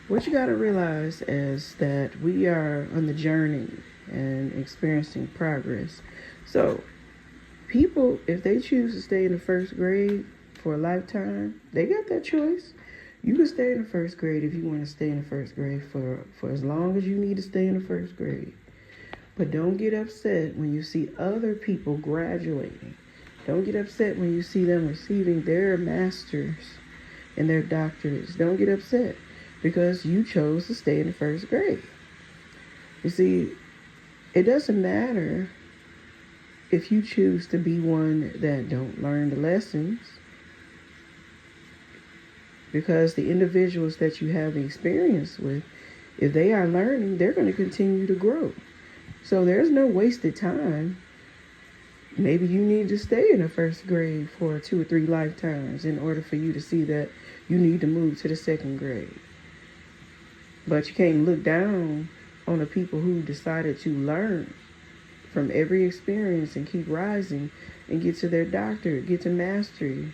What you got to realize is that we are on the journey and experiencing progress. So, people, if they choose to stay in the first grade for a lifetime, they got that choice. You can stay in the first grade if you want to stay in the first grade for as long as you need to stay in the first grade. But don't get upset when you see other people graduating. Don't get upset when you see them receiving their masters and their doctorates. Don't get upset because you chose to stay in the first grade. You see, it doesn't matter if you choose to be one that don't learn the lessons, because the individuals that you have experience with, if they are learning, they're going to continue to grow. So there's no wasted time. Maybe you need to stay in the first grade for 2 or 3 lifetimes in order for you to see that you need to move to the second grade. But you can't look down on the people who decided to learn from every experience and keep rising and get to their doctorate, get to mastery.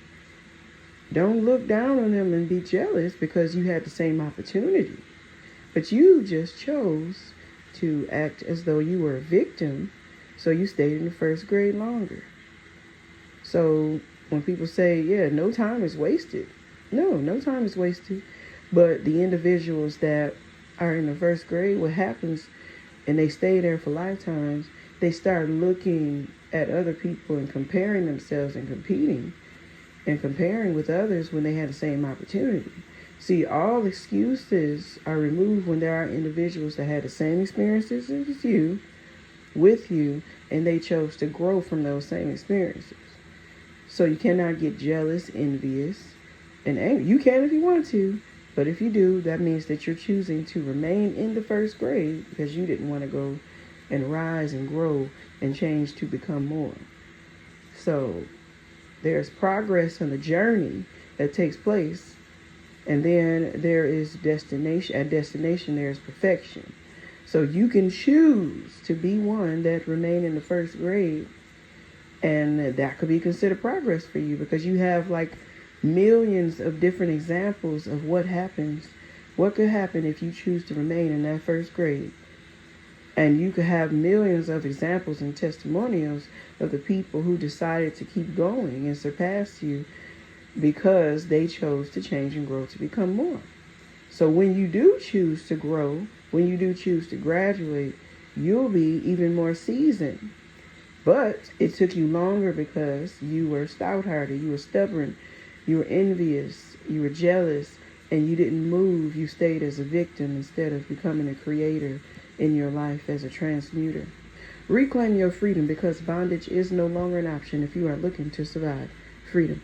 Don't look down on them and be jealous because you had the same opportunity. But you just chose to act as though you were a victim, so you stayed in the first grade longer. So when people say, yeah, no time is wasted. No time is wasted. But the individuals that are in the first grade, what happens, and they stay there for lifetimes, they start looking at other people and comparing themselves and competing and comparing with others when they had the same opportunity. See, all excuses are removed when there are individuals that had the same experiences as you, with you, and they chose to grow from those same experiences. So you cannot get jealous, envious, and angry. You can if you want to, but if you do, that means that you're choosing to remain in the first grade because you didn't want to go and rise and grow and change to become more. So there's progress on the journey that takes place, and then there is destination. At destination, there is perfection. So you can choose to be one that remain in the first grade, and that could be considered progress for you because you have like millions of different examples of what happens, what could happen if you choose to remain in that first grade. And you could have millions of examples and testimonials of the people who decided to keep going and surpass you because they chose to change and grow to become more. So when you do choose to grow, when you do choose to graduate, you'll be even more seasoned. But it took you longer because you were stout-hearted, you were stubborn, you were envious, you were jealous, and you didn't move. You stayed as a victim instead of becoming a creator in your life as a transmuter. Reclaim your freedom because bondage is no longer an option if you are looking to survive. Freedom.